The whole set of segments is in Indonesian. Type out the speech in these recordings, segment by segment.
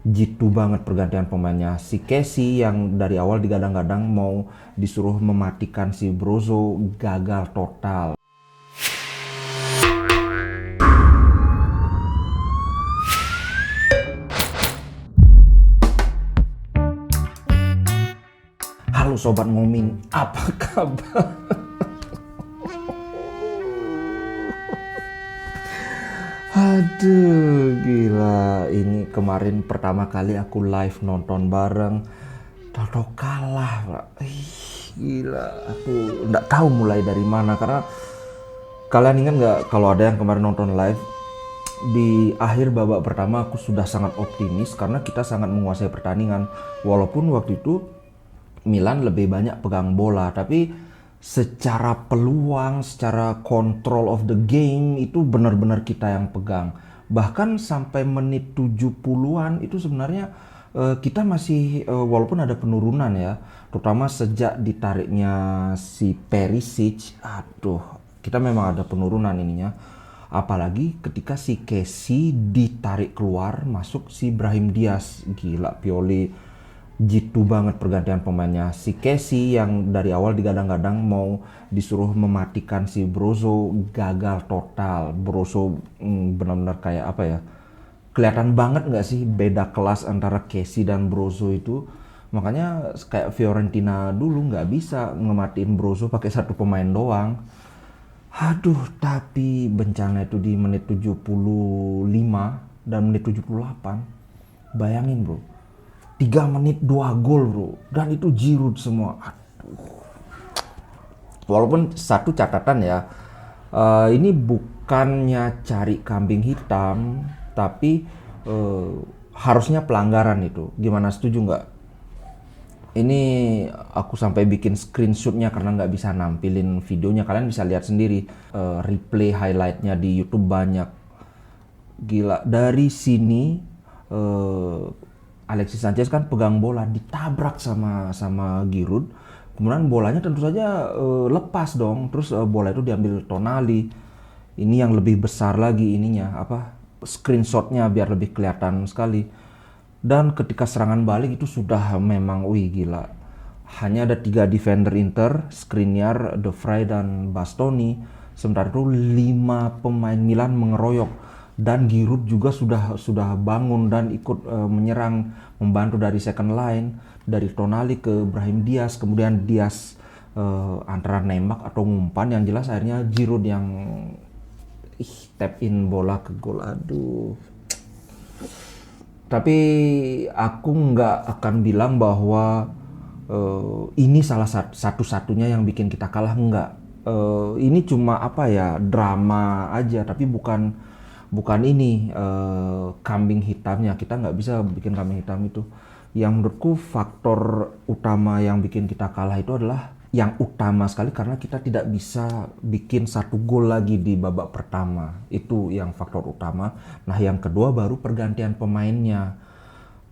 jitu banget pergantian pemainnya. Si Casey yang dari awal digadang-gadang mau disuruh mematikan si Brozo, gagal total. Halo Sobat Ngoming, apa kabar? Aduh, gila. Ini kemarin pertama kali aku live nonton bareng. Tahu kalah, Pak. Gila. Aku nggak tahu mulai dari mana. Karena kalian ingat nggak kalau ada yang kemarin nonton live, di akhir babak pertama aku sudah sangat optimis karena kita sangat menguasai pertandingan. Walaupun waktu itu Milan lebih banyak pegang bola, tapi secara peluang, secara control of the game itu benar-benar kita yang pegang. Bahkan sampai menit 70-an itu sebenarnya kita masih walaupun ada penurunan ya, terutama sejak ditariknya si Perisic, aduh, kita memang ada penurunan ininya. Apalagi ketika si Casey ditarik keluar, masuk si Brahim Diaz. Gila, Pioli jitu banget pergantian pemainnya. Si Casey yang dari awal digadang-gadang mau disuruh mematikan si Brozo, gagal total. Brozo benar-benar kayak apa ya, kelihatan banget nggak sih beda kelas antara Casey dan Brozo itu. Makanya kayak Fiorentina dulu nggak bisa ngematiin Brozo pakai satu pemain doang. Aduh, tapi bencana itu di menit 75 dan menit 78. Bayangin bro, 3 menit 2 gol bro, dan itu Giroud semua. Aduh. Walaupun satu catatan ya, ini bukannya cari kambing hitam, tapi harusnya pelanggaran itu. Gimana, setuju nggak? Ini aku sampai bikin screenshotnya karena nggak bisa nampilin videonya. Kalian bisa lihat sendiri, replay highlightnya di YouTube banyak. Gila, dari sini Alexis Sanchez kan pegang bola, ditabrak sama Giroud. Kemudian bolanya tentu saja lepas dong. Terus bola itu diambil Tonali. Ini yang lebih besar lagi ininya, apa, screenshotnya biar lebih kelihatan sekali. Dan ketika serangan balik itu sudah memang, wih gila. Hanya ada 3 defender Inter, Skriniar, De Vrij, dan Bastoni. Sementara itu 5 pemain Milan mengeroyok. Dan Giroud juga sudah bangun dan ikut menyerang, membantu dari second line, dari Tonali ke Brahim Diaz. Kemudian Diaz antara nembak atau ngumpan, yang jelas akhirnya Giroud yang tap in bola ke gol. Aduh. Tapi aku nggak akan bilang bahwa ini salah satu-satunya yang bikin kita kalah, nggak. Ini cuma apa ya, drama aja, tapi bukan ini kambing hitamnya. Kita nggak bisa bikin kambing hitam itu. Yang menurutku faktor utama yang bikin kita kalah itu adalah yang utama sekali, karena kita tidak bisa bikin 1 gol lagi di babak pertama. Itu yang faktor utama. Nah, yang kedua baru pergantian pemainnya.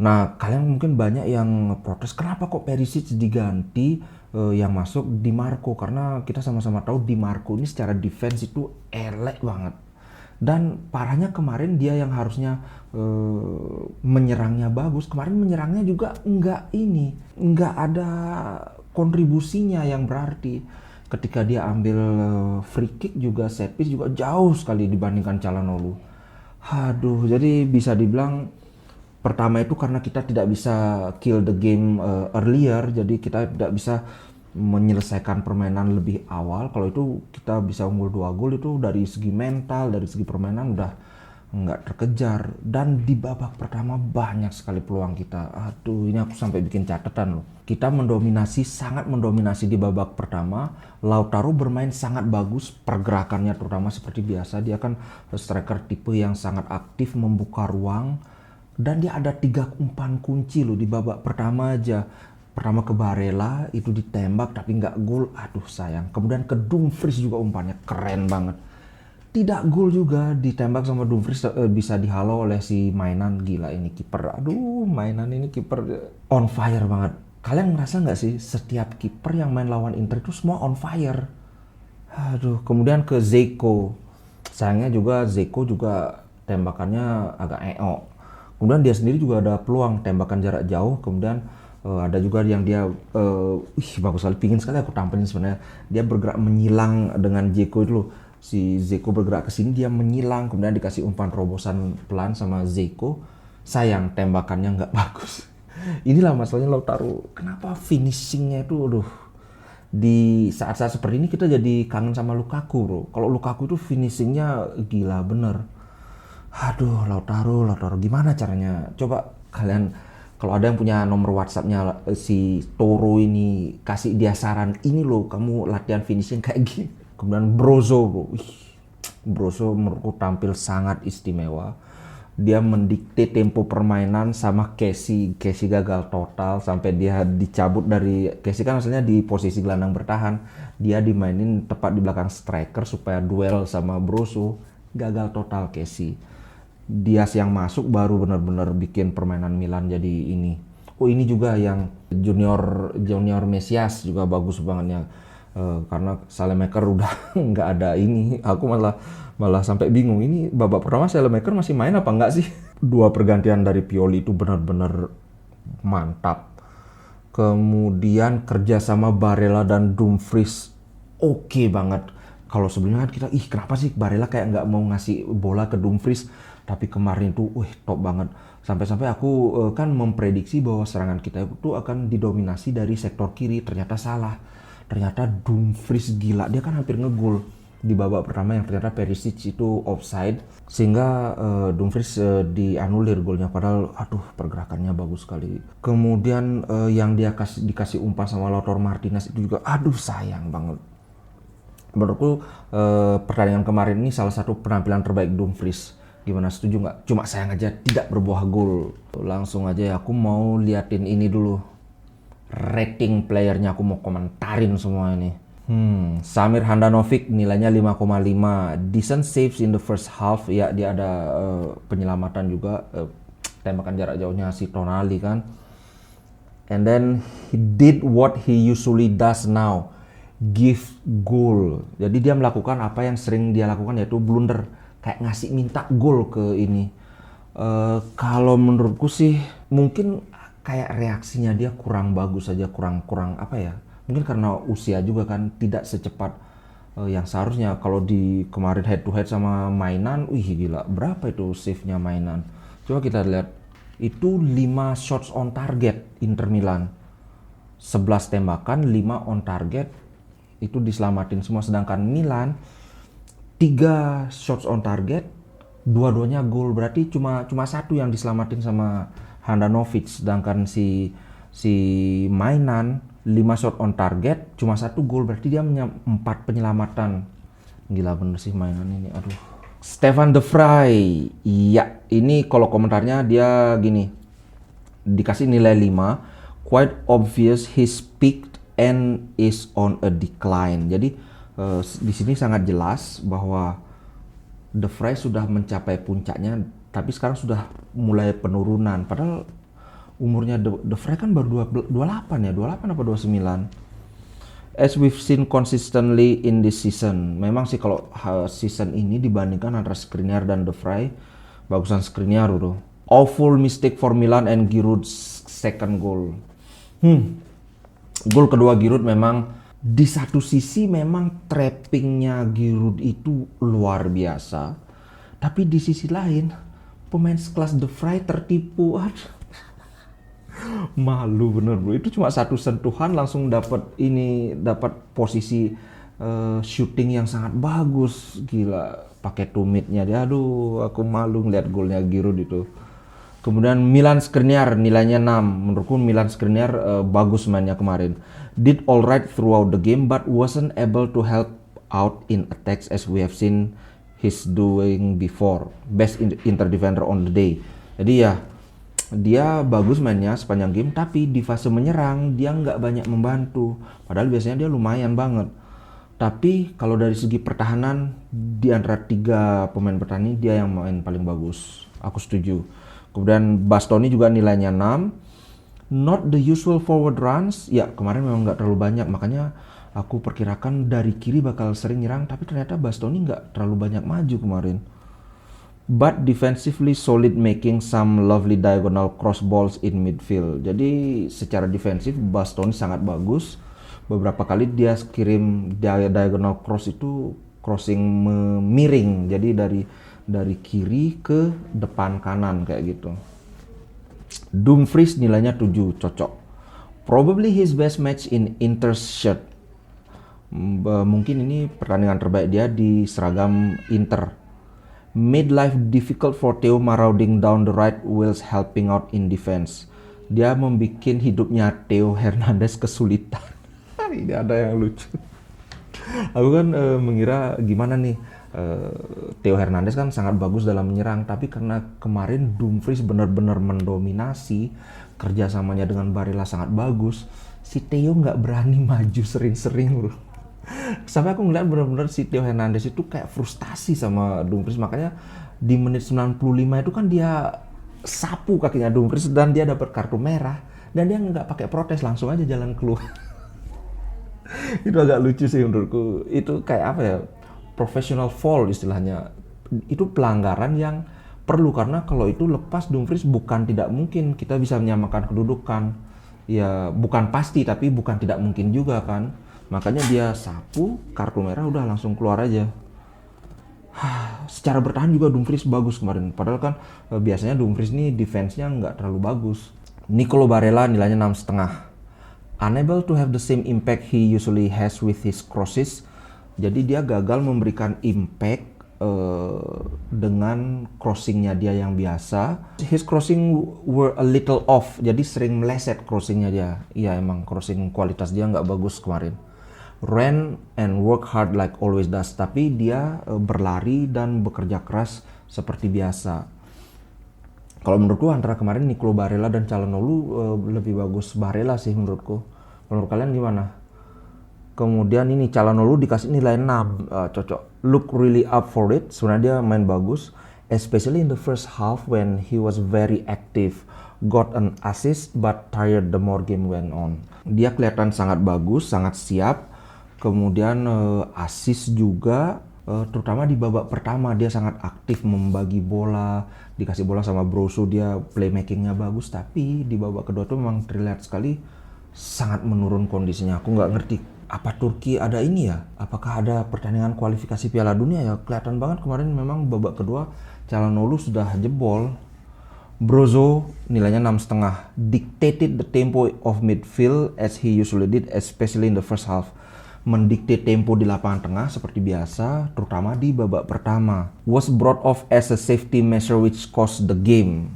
Nah, kalian mungkin banyak yang protes, kenapa kok Perisic diganti, yang masuk Di Marco? Karena kita sama-sama tahu Di Marco ini secara defense itu elek banget. Dan parahnya kemarin dia yang harusnya menyerangnya bagus, kemarin menyerangnya juga nggak ada kontribusinya yang berarti. Ketika dia ambil free kick juga, set piece juga jauh sekali dibandingkan Calhanoglu. Aduh, jadi bisa dibilang pertama itu karena kita tidak bisa kill the game earlier, jadi kita tidak bisa menyelesaikan permainan lebih awal. Kalau itu kita bisa unggul 2 gol itu dari segi mental, dari segi permainan udah nggak terkejar. Dan di babak pertama banyak sekali peluang kita. Aduh, ini aku sampai bikin catatan loh. Kita sangat mendominasi di babak pertama. Lautaro bermain sangat bagus, pergerakannya terutama seperti biasa. Dia kan striker tipe yang sangat aktif, membuka ruang. Dan dia ada 3 umpan kunci loh di babak pertama aja. Pertama ke Barella, itu ditembak tapi nggak gol, aduh sayang. Kemudian ke Dumfries juga umpannya keren banget, tidak gol juga, ditembak sama Dumfries, bisa dihalau oleh si Mainan. Gila ini kiper, aduh Mainan ini kiper on fire banget. Kalian ngerasa nggak sih setiap kiper yang main lawan Inter itu semua on fire? Aduh, kemudian ke Zeko, sayangnya juga Zeko juga tembakannya agak Kemudian dia sendiri juga ada peluang tembakan jarak jauh. Kemudian ada juga yang dia bagus sekali, pingin sekali aku tampilin sebenarnya. Dia bergerak menyilang dengan Dzeko itu loh. Si Dzeko bergerak ke sini, dia menyilang, kemudian dikasih umpan terobosan pelan sama Dzeko. Sayang tembakannya nggak bagus. Inilah masalahnya Lautaro. Kenapa finishingnya itu, aduh. Di saat-saat seperti ini kita jadi kangen sama Lukaku bro. Kalau Lukaku itu finishingnya gila bener. Aduh, Lautaro gimana caranya? Coba kalian kalau ada yang punya nomor WhatsApp-nya si Toro ini, kasih dia saran, ini loh kamu latihan finishing kayak gini. Kemudian Brozo bro. Brozo menurutku tampil sangat istimewa. Dia mendikte tempo permainan sama Casey. Casey gagal total sampai dia dicabut dari Casey, kan asalnya di posisi gelandang bertahan. Dia dimainin tepat di belakang striker supaya duel sama Brozo. Gagal total Casey. Diaz yang masuk baru benar-benar bikin permainan Milan jadi ini. Oh ini juga yang Junior Mesias juga bagus banget ya. Karena Salemaker udah nggak ada ini. Aku malah sampai bingung, ini babak pertama Salemaker masih main apa enggak sih? Dua pergantian dari Pioli itu benar-benar mantap. Kemudian kerja sama Barella dan Dumfries oke banget. Kalau sebelumnya kan kita kenapa sih Barella kayak nggak mau ngasih bola ke Dumfries, tapi kemarin tuh top banget. Sampai-sampai aku kan memprediksi bahwa serangan kita itu akan didominasi dari sektor kiri, ternyata salah. Ternyata Dumfries gila, dia kan hampir ngegol di babak pertama yang ternyata Perisic itu offside, sehingga Dumfries dianulir golnya, padahal pergerakannya bagus sekali. Kemudian yang dia dikasih umpan sama Lautaro Martinez itu juga sayang banget. Menurutku pertandingan kemarin ini salah satu penampilan terbaik Dumfries. Gimana, setuju nggak? Cuma sayang aja tidak berbuah gol. Langsung aja ya, aku mau liatin ini dulu, rating playernya, aku mau komentarin semua ini. Samir Handanovic nilainya 5,5. Decent saves in the first half. Ya dia ada penyelamatan juga, tembakan jarak jauhnya si Tonali kan. And then he did what he usually does now, give goal. Jadi dia melakukan apa yang sering dia lakukan, yaitu blunder, kayak ngasih minta gol ke ini. Kalau menurutku sih mungkin kayak reaksinya dia kurang bagus aja, kurang apa ya, mungkin karena usia juga kan, tidak secepat yang seharusnya. Kalau di kemarin head to head sama Mainan, gila, berapa itu save-nya Mainan? Coba kita lihat, itu 5 shots on target Inter Milan, 11 tembakan, 5 on target, itu diselamatin semua. Sedangkan Milan 3 shots on target, dua-duanya gol, berarti cuma satu yang diselamatin sama Handanovic. Sedangkan si Mainan 5 shot on target, cuma 1 gol, berarti dia 4 penyelamatan. Gila bener sih Mainan ini, aduh. Stefan De Vrij, iya, ini kalau komentarnya dia gini, dikasih nilai 5, quite obvious he's peaked and is on a decline. Jadi di sini sangat jelas bahwa De Vrij sudah mencapai puncaknya, tapi sekarang sudah mulai penurunan. Padahal umurnya De Vrij kan baru 28 ya, 28 apa 29. As we've seen consistently in this season. Memang sih kalau season ini dibandingkan antara Skriniar dan De Vrij, bagusan Skriniar udah. Awful mistake for Milan and Giroud's second goal. Gol kedua Giroud memang, di satu sisi memang trappingnya Giroud itu luar biasa, tapi di sisi lain pemain sekelas De Vrij tertipu. Malu bener bro, itu cuma satu sentuhan langsung dapat posisi shooting yang sangat bagus, gila, pakai tumitnya dia. Aduh, aku malu ngeliat golnya Giroud itu. Kemudian Milan Skriniar nilainya 6. Menurutku Milan Skriniar bagus mainnya kemarin. Did alright throughout the game but wasn't able to help out in attacks as we have seen his doing before. Best Inter defender on the day. Jadi ya, dia bagus mainnya sepanjang game, tapi di fase menyerang dia nggak banyak membantu. Padahal biasanya dia lumayan banget. Tapi kalau dari segi pertahanan, di antara 3 pemain pertahanan ini dia yang main paling bagus. Aku setuju. Kemudian Bastoni juga nilainya 6. Not the usual forward runs. Ya kemarin memang nggak terlalu banyak, makanya aku perkirakan dari kiri bakal sering nyerang, tapi ternyata Bastoni nggak terlalu banyak maju kemarin. but defensively solid, making some lovely diagonal cross balls in midfield. Jadi secara defensif Bastoni sangat bagus. Beberapa kali dia kirim diagonal cross itu crossing miring. Jadi dari kiri ke depan kanan kayak gitu. Dumfries nilainya 7, cocok. Probably his best match in Inter's shirt. Mungkin ini pertandingan terbaik dia di seragam Inter. Made life difficult for Theo marauding down the right whilst helping out in defense. Dia membuat hidupnya Theo Hernandez kesulitan. Ini ada yang lucu. Aku kan mengira gimana nih, Theo Hernandez kan sangat bagus dalam menyerang, tapi karena kemarin Dumfries benar-benar mendominasi, kerjasamanya dengan Barella sangat bagus, si Theo nggak berani maju sering-sering bro. Sampai aku ngeliat benar-benar si Theo Hernandez itu kayak frustasi sama Dumfries, makanya di menit 95 itu kan dia sapu kakinya Dumfries dan dia dapat kartu merah dan dia nggak pakai protes, langsung aja jalan keluar. Itu agak lucu sih menurutku. Itu kayak apa ya, professional foul istilahnya. Itu pelanggaran yang perlu, karena kalau itu lepas Dumfries bukan tidak mungkin kita bisa menyamakan kedudukan. Ya bukan pasti tapi bukan tidak mungkin juga kan. Makanya dia sapu, kartu merah udah langsung keluar aja. Secara bertahan juga Dumfries bagus kemarin. Padahal kan biasanya Dumfries ini defense-nya nggak terlalu bagus. Nicolo Barella nilainya 6,5. Unable to have the same impact he usually has with his crosses. Jadi dia gagal memberikan impact dengan crossingnya dia yang biasa. His crossing were a little off. Jadi sering meleset crossingnya dia. Iya emang crossing kualitas dia nggak bagus kemarin. Ran and work hard like always does, tapi dia berlari dan bekerja keras seperti biasa. Kalau menurutku antara kemarin Nicolo Barella dan Calhanoglu lebih bagus Barella sih menurutku. Menurut kalian gimana? Kemudian ini Calhanoglu dikasih nilai 6, cocok. Look really up for it, sebenarnya dia main bagus, especially in the first half when he was very active. Got an assist but tired the more game went on. Dia kelihatan sangat bagus, sangat siap. Kemudian assist juga, terutama di babak pertama dia sangat aktif membagi bola, dikasih bola sama Brozo dia playmakingnya bagus, tapi di babak kedua tuh memang terlihat sekali sangat menurun kondisinya. Aku nggak ngerti, apa Turki ada ini ya? Apakah ada pertandingan kualifikasi Piala Dunia ya? Kelihatan banget kemarin memang babak kedua Calhanoglu sudah jebol. Brozo nilainya 6,5. Dictated the tempo of midfield as he usually did, especially in the first half. Mendikte tempo di lapangan tengah seperti biasa, terutama di babak pertama. Was brought off as a safety measure which cost the game.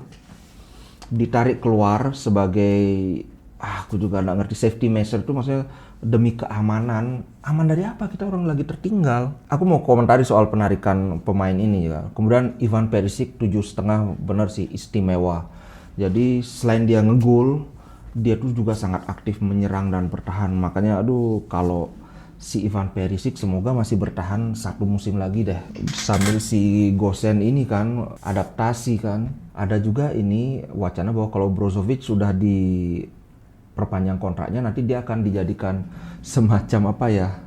Ditarik keluar sebagai, aku juga nggak ngerti, safety measure itu maksudnya demi keamanan. Aman dari apa? Kita orang lagi tertinggal. Aku mau komentari soal penarikan pemain ini ya. Kemudian Ivan Perisic 7,5, bener sih istimewa. Jadi selain dia ngegol, dia tuh juga sangat aktif menyerang dan bertahan. Makanya aduh, kalau si Ivan Perisic semoga masih bertahan 1 musim lagi deh, sambil si Gosen ini kan adaptasi kan. Ada juga ini wacana bahwa kalau Brozovic sudah diperpanjang kontraknya, nanti dia akan dijadikan semacam apa ya,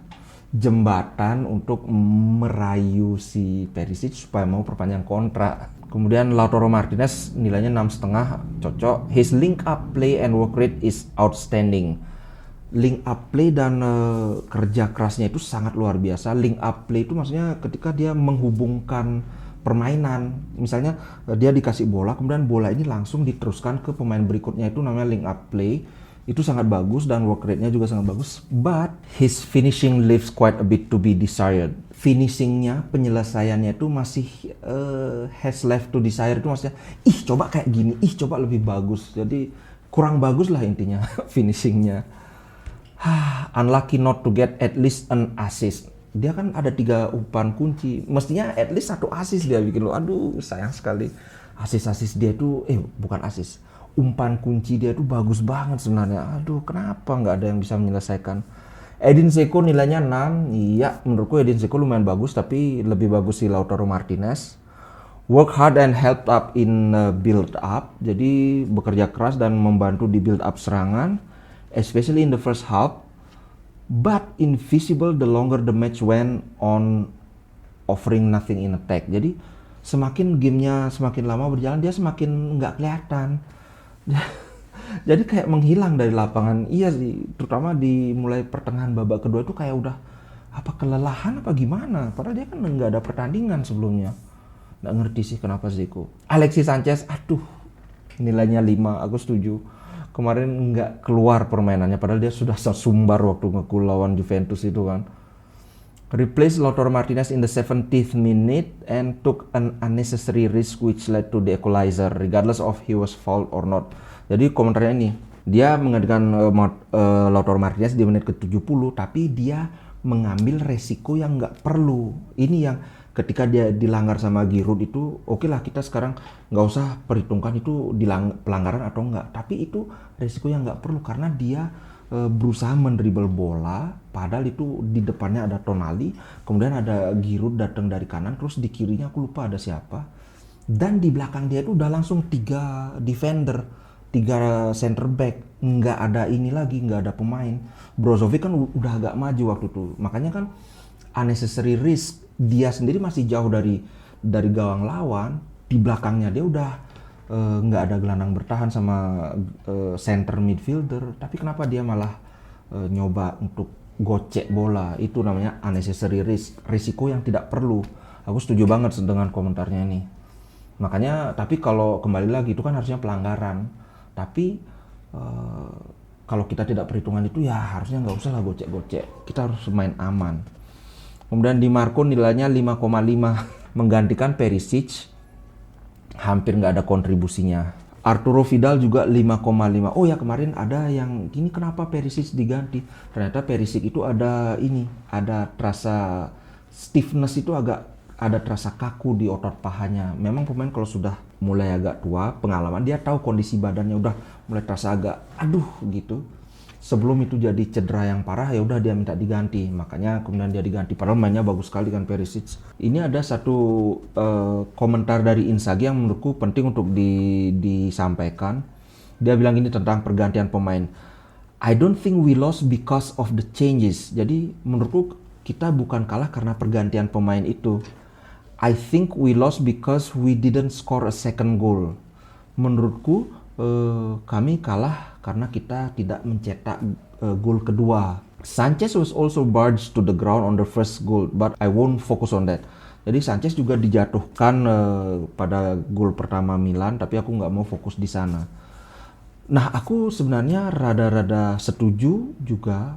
jembatan untuk merayu si Perisic supaya mau perpanjang kontrak. Kemudian Lautaro Martinez nilainya 6,5, cocok. His link up play and work rate is outstanding. Link up play dan kerja kerasnya itu sangat luar biasa. Link up play itu maksudnya ketika dia menghubungkan permainan. Misalnya dia dikasih bola, kemudian bola ini langsung diteruskan ke pemain berikutnya, itu namanya link up play. Itu sangat bagus dan work rate-nya juga sangat bagus. But his finishing leaves quite a bit to be desired. Finishingnya, penyelesaiannya itu masih has left to desire. Itu maksudnya, coba kayak gini, coba lebih bagus. Jadi kurang bagus lah intinya finishingnya. Unlucky not to get at least an assist. Dia kan ada 3 umpan kunci, mestinya at least 1 assist dia bikin lo. Aduh sayang sekali. Assist dia tuh bukan assist, umpan kunci dia tuh bagus banget sebenarnya. Aduh kenapa nggak ada yang bisa menyelesaikan. Edin Dzeko nilainya 6. Iya menurutku Edin Dzeko lumayan bagus, tapi lebih bagus si Lautaro Martinez. Work hard and help up in build up. Jadi bekerja keras dan membantu di build up serangan, especially in the first half, but invisible the longer the match went on, offering nothing in attack. Jadi semakin gamenya semakin lama berjalan dia semakin nggak kelihatan. Jadi kayak menghilang dari lapangan. Iya sih, terutama di mulai pertengahan babak kedua itu kayak udah apa kelelahan apa gimana. Padahal dia kan nggak ada pertandingan sebelumnya. Nggak ngerti sih kenapa Zico. Alexis Sanchez, aduh nilainya 5, aku setuju. Kemarin nggak keluar permainannya, padahal dia sudah sesumbar waktu ngegol lawan Juventus itu kan. Replaced Lautaro Martinez in the 70th minute and took an unnecessary risk which led to the equalizer regardless of he was fouled or not. Jadi komentarnya ini, dia menggantikan Lautaro Martinez di menit ke-70 tapi dia mengambil resiko yang nggak perlu. Ini yang ketika dia dilanggar sama Giroud itu, oke lah kita sekarang nggak usah perhitungkan itu pelanggaran atau enggak, tapi itu resiko yang nggak perlu karena dia berusaha mendribble bola, padahal itu di depannya ada Tonali, kemudian ada Giroud datang dari kanan, terus di kirinya aku lupa ada siapa, dan di belakang dia itu udah langsung 3 defender, 3 center back, nggak ada ini lagi, nggak ada pemain. Brozovic kan udah agak maju waktu itu, makanya kan unnecessary risk, dia sendiri masih jauh dari gawang lawan, di belakangnya dia udah nggak ada gelandang bertahan sama center midfielder, tapi kenapa dia malah nyoba untuk gocek bola? Itu namanya unnecessary risk, risiko yang tidak perlu. Aku setuju banget dengan komentarnya ini. Makanya, tapi kalau kembali lagi itu kan harusnya pelanggaran, tapi kalau kita tidak perhitungan itu ya harusnya nggak usah lah gocek-gocek, kita harus main aman. Kemudian Di Marco nilainya 5,5 menggantikan Perisic, hampir nggak ada kontribusinya. Arturo Vidal juga 5,5. Oh ya, kemarin ada yang ini kenapa Perisic diganti? Ternyata Perisic itu ada terasa stiffness, itu agak ada terasa kaku di otot pahanya. Memang pemain kalau sudah mulai agak tua, pengalaman, dia tahu kondisi badannya udah mulai terasa agak aduh gitu. Sebelum itu jadi cedera yang parah, ya udah dia minta diganti. Makanya kemudian dia diganti. Padahal mainnya bagus sekali kan Perisic. Ini ada satu komentar dari Inzaghi yang menurutku penting untuk disampaikan. Dia bilang ini tentang pergantian pemain. I don't think we lost because of the changes. Jadi menurutku kita bukan kalah karena pergantian pemain itu. I think we lost because we didn't score a second goal. Menurutku kami kalah karena kita tidak mencetak gol kedua. Sanchez was also barged to the ground on the first goal, but I won't focus on that. Jadi Sanchez juga dijatuhkan pada gol pertama Milan, tapi aku nggak mau fokus di sana. Nah, aku sebenarnya rada-rada setuju juga,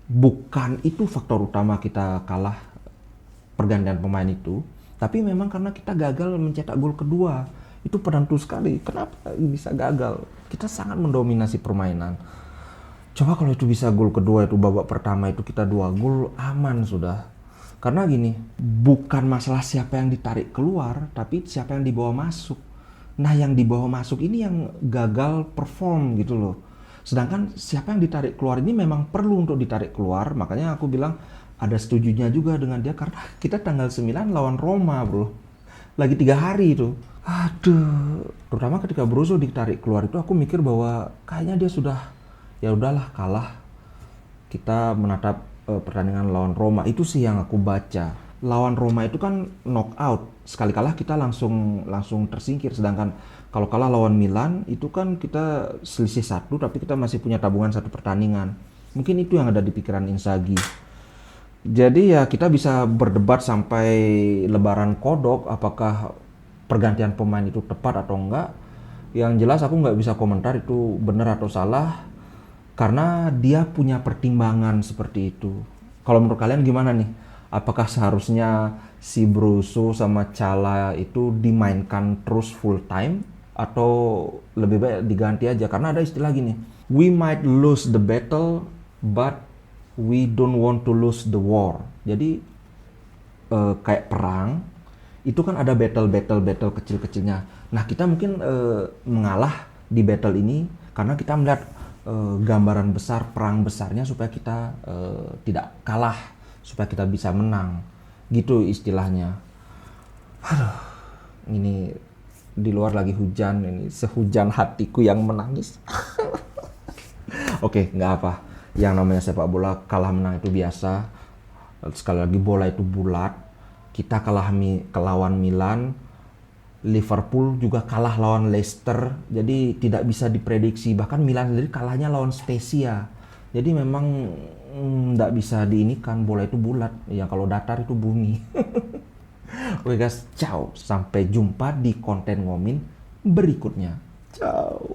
bukan itu faktor utama kita kalah pergantian pemain itu, tapi memang karena kita gagal mencetak gol kedua. Itu penentu sekali. Kenapa bisa gagal? Kita sangat mendominasi permainan. Coba kalau itu bisa gol kedua, itu babak pertama itu kita 2 gol, aman sudah. Karena gini, bukan masalah siapa yang ditarik keluar, tapi siapa yang dibawa masuk. Nah, yang dibawa masuk ini yang gagal perform gitu loh. Sedangkan siapa yang ditarik keluar ini memang perlu untuk ditarik keluar. Makanya aku bilang ada setujunya juga dengan dia, karena kita tanggal 9 lawan Roma bro. Lagi 3 hari itu. Aduh, terutama ketika Brozo ditarik keluar itu aku mikir bahwa kayaknya dia sudah, ya udahlah kalah. Kita menatap pertandingan lawan Roma, itu sih yang aku baca. Lawan Roma itu kan knockout, sekali kalah kita langsung tersingkir. Sedangkan kalau kalah lawan Milan itu kan kita selisih 1, tapi kita masih punya tabungan 1 pertandingan. Mungkin itu yang ada di pikiran Inzaghi. Jadi ya kita bisa berdebat sampai lebaran kodok apakah pergantian pemain itu tepat atau enggak. Yang jelas aku nggak bisa komentar itu benar atau salah, karena dia punya pertimbangan seperti itu. Kalau menurut kalian gimana nih? Apakah seharusnya si Brozo sama Cala itu dimainkan terus full time, atau lebih baik diganti aja? Karena ada istilah gini, we might lose the battle but we don't want to lose the war. Jadi kayak perang itu kan ada battle kecil-kecilnya. Nah, kita mungkin mengalah di battle ini karena kita melihat gambaran besar, perang besarnya, supaya kita tidak kalah, supaya kita bisa menang. Gitu istilahnya. Aduh, ini di luar lagi hujan, ini sehujan hatiku yang menangis. Oke, nggak apa. Yang namanya sepak bola kalah menang itu biasa. Sekali lagi bola itu bulat. kita kalah lawan Milan, Liverpool juga kalah lawan Leicester, jadi tidak bisa diprediksi. Bahkan Milan sendiri kalahnya lawan Spezia. Jadi memang nggak bisa diinikan, bola itu bulat, ya kalau datar itu bumi. Oke guys, ciao, sampai jumpa di konten Ngomin berikutnya. Ciao.